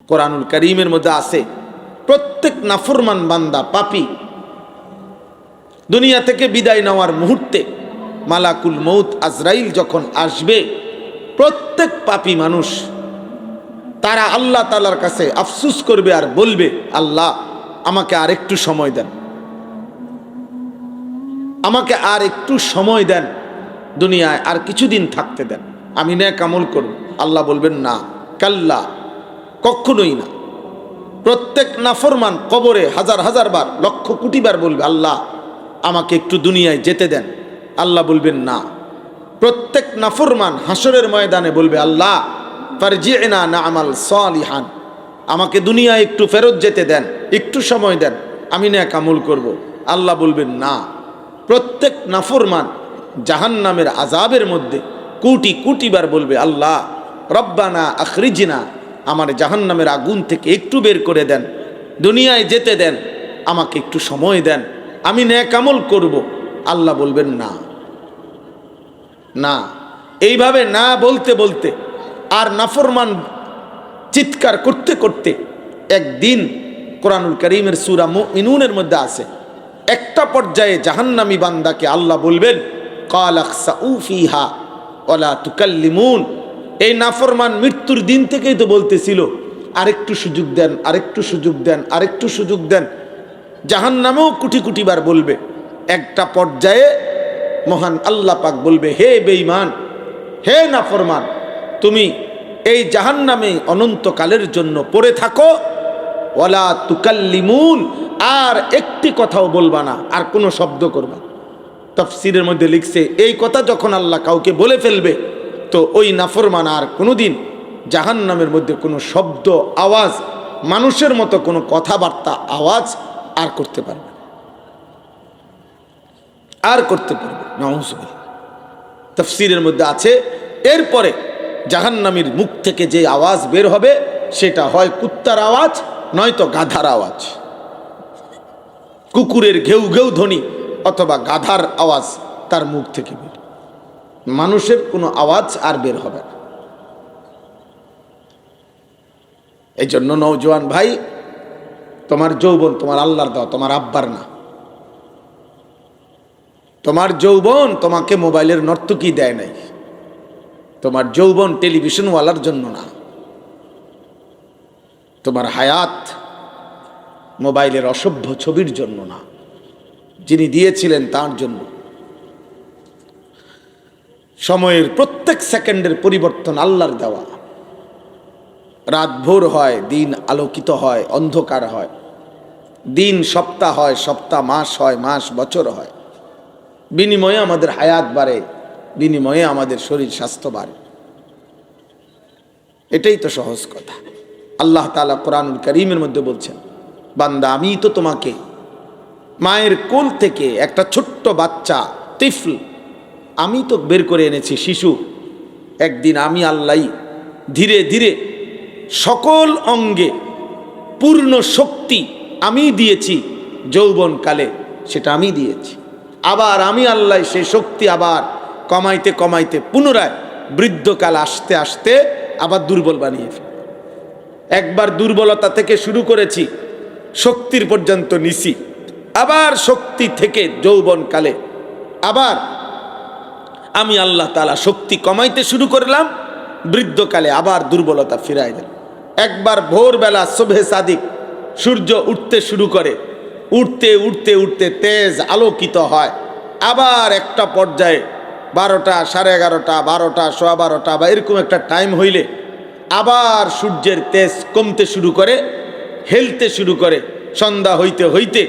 কোরআনুল কারীমের মধ্যে আছে প্রত্যেক নাফরমান বান্দা পাপী দুনিয়া থেকে বিদায় নেওয়ার মুহূর্তে মালাকুল মউত আজরাইল যখন আসবে, প্রত্যেক পাপী মানুষ তারা আল্লাহ তাআলার কাছে আফসোস করবে আর বলবে, আল্লাহ আমাকে আর একটু সময় দেন, আমাকে আর একটু সময় দেন, দুনিয়ায় আর কিছুদিন থাকতে দেন, আমি নেক আমল করব। আল্লাহ বলবেন, না, কাল্লা, কখনোই না। প্রত্যেক নাফরমান কবরে হাজার হাজার বার, লক্ষ কোটি বার বলবে, আল্লাহ আমাকে একটু দুনিয়ায় যেতে দেন। আল্লাহ বলবেন, না। প্রত্যেক নাফরমান হাসরের ময়দানে বলবে, আল্লাহ ফারজি'না না'মাল সালিহান, আমাকে দুনিয়ায় একটু ফেরত যেতে দেন, একটু সময় দেন, আমি নেক আমল করব। আল্লাহ বলবেন, না। প্রত্যেক নাফরমান জাহান্নামের আযাবের মধ্যে কোটি কোটি বার বলবে, আল্লাহ রব্বানা আখরিজনা, আমার জাহান্নামের আগুন থেকে একটু বের করে দেন, দুনিয়ায় যেতে দেন, আমাকে একটু সময় দেন, আমি নেক আমল করব। আল্লাহ বলবেন, না, না। এইভাবে না বলতে বলতে আর নাফরমান চিৎকার করতে করতে একদিন কোরআনুল কারীমের সূরা মুমিনুনের মধ্যে আছে, একটা পর্যায়ে জাহান্নামী বান্দাকে আল্লাহ বলবেন, ক্বালা খসাউ ফিহা ওয়ালা তুকাল্লিমুন। এই নাফরমান মৃত্যুর দিন থেকেই তো বলতেছিল, আরেকটু সুযোগ দেন, আরেকটু সুযোগ দেন, আরেকটু সুযোগ দেন। জাহান্নামেও কোটি কোটি বার বলবে। একটা পর্যায়ে মহান আল্লাহ পাক বলবে, হে বেঈমান, হে নাফরমান, তুমি এই জাহান্নামে অনন্তকালের জন্য পড়ে থাকো, ওয়ালা তুকাল্লিমুন, আর একটি কথাও বলবা না, আর কোনো শব্দ করবা না। তাফসীরের মধ্যে লিখছে, এই কথা যখন আল্লাহ কাউকে বলে ফেলবে, তো ওই নাফরমান আর কোনোদিন জাহান্নামের মধ্যে কোনো শব্দ আওয়াজ, মানুষের মতো কোনো কথাবার্তা আওয়াজ আর করতে পারবে না, আর করতে পারবে না। নাউযুবিল্লাহ। তাফসীরের মধ্যে আছে, এরপরে জাহান্নামীর মুখ থেকে যে আওয়াজ বের হবে সেটা হয় কুত্তার আওয়াজ, নয়তো গাধার আওয়াজ, কুকুরের ঘেউ ঘেউ ধ্বনি অথবা গাধার আওয়াজ তার মুখ থেকে বের। মানুষের কোনো আওয়াজ আর বের হবে না। এই জন্য নওজোয়ান ভাই, তোমার যৌবন তোমার আল্লাহর দাও, তোমার আব্বার না। তোমার যৌবন তোমাকে মোবাইলের নর্তকী দেয় নাই, তোমার যৌবন টেলিভিশনওয়ালার জন্য না, তোমার হায়াত মোবাইলের অসভ্য ছবির জন্য না, যিনি দিয়েছিলেন তার জন্য। সময়ের প্রত্যেক সেকেন্ডের পরিবর্তন আল্লাহর দেওয়া। রাত ভোর হয়, দিন আলোকিত হয়, অন্ধকার হয়, দিন সপ্তাহ হয়, সপ্তাহ মাস হয়, মাস বছর হয়। বিনিময়ে আমাদের হায়াত বাড়ে, বিনিময়ে আমাদের শরীর স্বাস্থ্য বাড়ে। এটাই তো সহজ কথা। আল্লাহ তাআলা কোরআনুল কারীমের মধ্যে বলছেন, বান্দা আমি তো তোমাকে মায়ের কোল থেকে একটা ছোট্ট বাচ্চা তিফল আমি তো বের করে এনেছি, শিশু। একদিন আমি আল্লাহ ধীরে ধীরে সকল অঙ্গে পূর্ণ শক্তি আমি দিয়েছি, যৌবনকালে সেটা আমি দিয়েছি। আবার আমি আল্লাহ সেই শক্তি আবার কমাইতে কমাইতে পুনরায় বৃদ্ধকাল আসতে আসতে আবার দুর্বল বানিয়ে ফেলি। একবার দুর্বলতা থেকে শুরু করেছি, শক্তির পর্যন্ত নিছি, আবার শক্তি থেকে যৌবনকালে আবার আমি আল্লাহ তাআলা শক্তি কমাইতে শুরু করলাম, বৃদ্ধকালে আবার দুর্বলতা ফিরাই দিলাম। একবার ভোরবেলা সুবহে সাদিক সূর্য উঠতে শুরু করে, উঠতে উঠতে উঠতে তেজ আলোকিত হয়, আবার একটা পর্যায়ে 12টা, 11:30, 12টা, 12:15 বা এরকম একটা টাইম হইলে আবার সূর্যের তেজ কমতে শুরু করে, হেলতে শুরু করে। সন্ধ্যা হইতে হইতে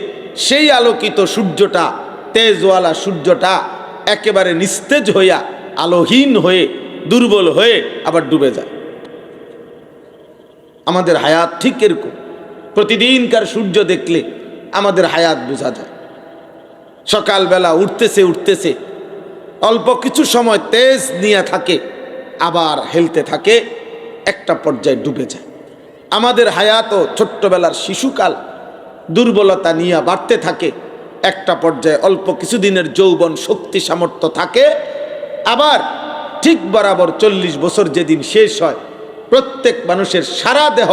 সেই আলোকিত সূর্যটা, তেজওয়ালা সূর্যটা একেবারে নিস্তেজ হইয়া, আলোহীন হয়ে, দুর্বল হয়ে আবার ডুবে যায়। আমাদের হায়াত ঠিক এরকম। প্রতিদিনকার সূর্য দেখলে আমাদের হায়াত বোঝা যায়। সকালবেলা উঠতেছে উঠতেছে, অল্প কিছু সময় তেজ নিয়ে থাকে, আবার হেলতে থাকে, একটা পর্যায়ে ডুবে যায়। আমাদের হায়াতও ছোট্টবেলার শিশুকাল দুর্বলতা নিয়ে বাড়তে থাকে, একটা পর্যায়ে অল্প কিছুদিনের যৌবন শক্তি সামর্থ্য থাকে, আবার ঠিক বরাবর 40 বছর যেদিন শেষ হয়, প্রত্যেক মানুষের সারা দেহ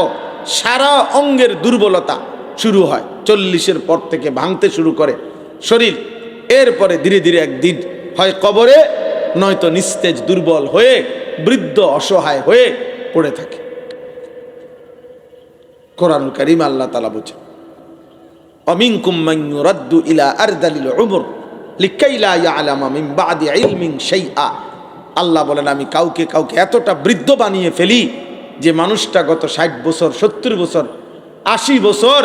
সারা অঙ্গের দুর্বলতা শুরু হয়। 40-এর পর থেকে ভাঙতে শুরু করে শরীর। এরপরে ধীরে ধীরে একদিন হয় কবরে, নয়তো নিস্তেজ দুর্বল হয়ে বৃদ্ধ অসহায় হয়ে পড়ে থাকে। কোরআনুল কারীম আল্লাহ তাআলা বলেন, অমিনকুম মান ইউরাদ্দু ইলা আরদালিল উমর লিকাই লা ইয়ালামা মিন বাদি ইলমিন শাইআ। আল্লাহ বলেন, আমি কাউকে কাউকে এতটা বৃদ্ধ বানিয়ে ফেলি যে মানুষটা গত 60 বছর, 70 বছর, 80 বছর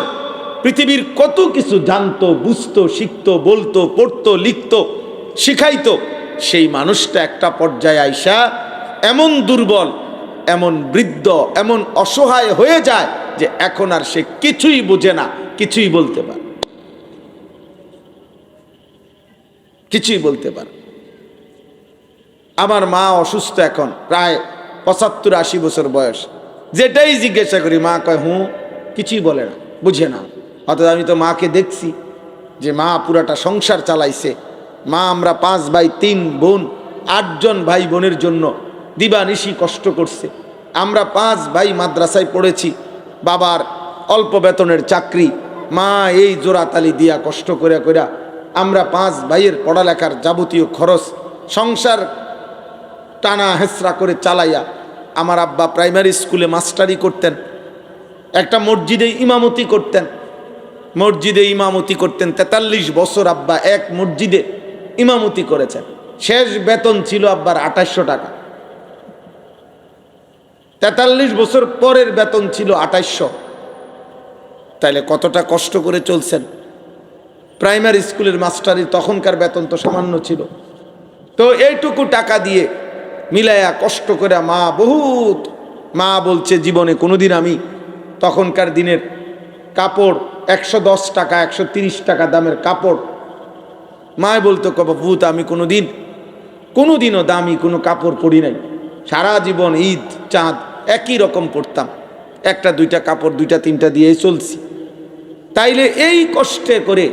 পৃথিবীর কত কিছু জানতো, বুঝতো, শিখতো, বলতো, পড়তো, লিখতো, শিখাইতো, সেই মানুষটা একটা পর্যায়ে আইসা এমন দুর্বল, এমন বৃদ্ধ, এমন অসহায় হয়ে যায় যে এখন আর সে কিছুই বোঝে না, কিছুই বলতে পারে, কিছুই বলতে পারে। আমার মা অসুস্থ, এখন প্রায় 75-80 বছর বয়স। যেটাই জিজ্ঞাসা করি মা কয় হুঁ, কিছুই বলে না, বুঝে না। অর্থাৎ আমি তো মাকে দেখছি যে মা পুরাটা সংসার চালাইছে। মা আমরা 5 ভাই 3 বোন, 8 জন ভাই বোনের জন্য দিবানিশি কষ্ট করছে। আমরা 5 ভাই মাদ্রাসায় পড়েছি, বাবার অল্প বেতনের চাকরি, মা এই জোড়াতালি দিয়া কষ্ট করে কইরা আমরা 5 ভাইয়ের পড়ালেখার যাবতীয় খরচ সংসার টানা হেসরা করে চালাইয়া। আমার আব্বা প্রাইমারি স্কুলে মাস্টারি করতেন, একটা মসজিদে ইমামতি করতেন, 43 বছর আব্বা এক মসজিদে ইমামতি করেছেন। শেষ বেতন ছিল আব্বার 2800 টাকা। 43 বছর পরের বেতন ছিল 2800। তাইলে কতটা কষ্ট করে চলছেন। প্রাইমারি স্কুলের মাস্টারি তখনকার বেতন তো সামান্য ছিল। তো এইটুকু টাকা দিয়ে মিলাইয়া কষ্ট করে মা বহুত, মা বলছে জীবনে কোনোদিন আমি তখনকার দিনের কাপড় 110 টাকা 130 টাকা দামের কাপড়, মায় বলতো ভূত আমি কোনোদিনও দামি কোনো কাপড় পরি নাই। সারা জীবন ঈদ চাঁদ একই রকম পরতাম, 1-2টা কাপড় 2-3টা দিয়েই চলছি। তাইলে এই কষ্টে করে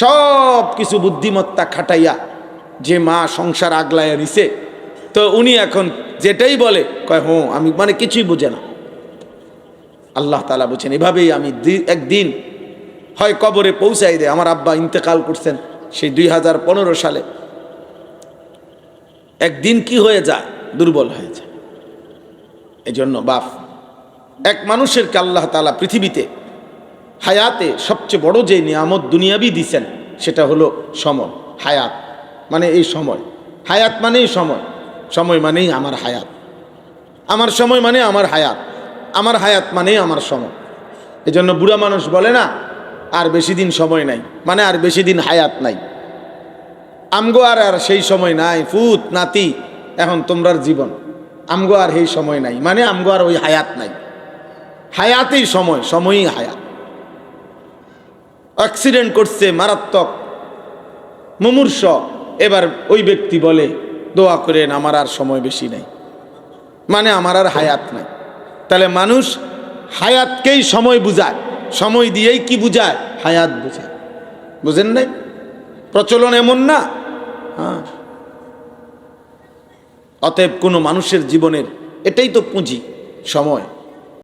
সব কিছু বুদ্ধিমত্তা খাটাইয়া যে মা সংসার আগলাইয়া নিছে, তো উনি এখন যেটাই বলে কয় হুঁ, আমি মানে কিছুই বোঝে না। আল্লাহ তাআলা বলছেন এভাবেই আমি একদিন হয় কবরে পৌঁছাই দেয়। আমার আব্বা ইন্তেকাল করছেন সেই 2015 সালে। একদিন কি হয়ে যায়, দুর্বল হয়ে যায়। এই জন্য বাপ, এক মানুষেরকে আল্লাহ তাআলা পৃথিবীতে হায়াতে সবচেয়ে বড় যে নিয়ামত দুনিয়াবি দিছেন সেটা হলো সময়। হায়াত মানে এই সময়, হায়াত মানেই সময়, সময় মানেই আমার হায়াত, আমার সময় মানে আমার হায়াত, আমার হায়াত মানেই আমার সময়। এই জন্য বুড়া মানুষ বলে না আর বেশি দিন সময় নাই, মানে আর বেশি দিন হায়াত নাই। আমগো আর সেই সময় নাই, ফুত নাতি এখন তোমরার জীবন, আমগো আর সেই সময় নাই, মানে আমগো আর ওই হায়াত নাই। হায়াতেই সময়, সময়ই হায়াত। অ্যাক্সিডেন্ট করছে মারাত্মক, মুমূর্ষ, এবার ওই ব্যক্তি বলে দোয়া করেন আমার আর সময় বেশি নাই, মানে আমার আর হায়াত নাই। তাহলে মানুষ হায়াতকেই সময় বুঝায়, সময় দিয়েই কি বুঝায়, হায়াত বুঝায়। বুঝেন নাই? প্রচলন এমন না। হ্যাঁ, অতএব কোনো মানুষের জীবনের এটাই তো পুঁজি, সময়।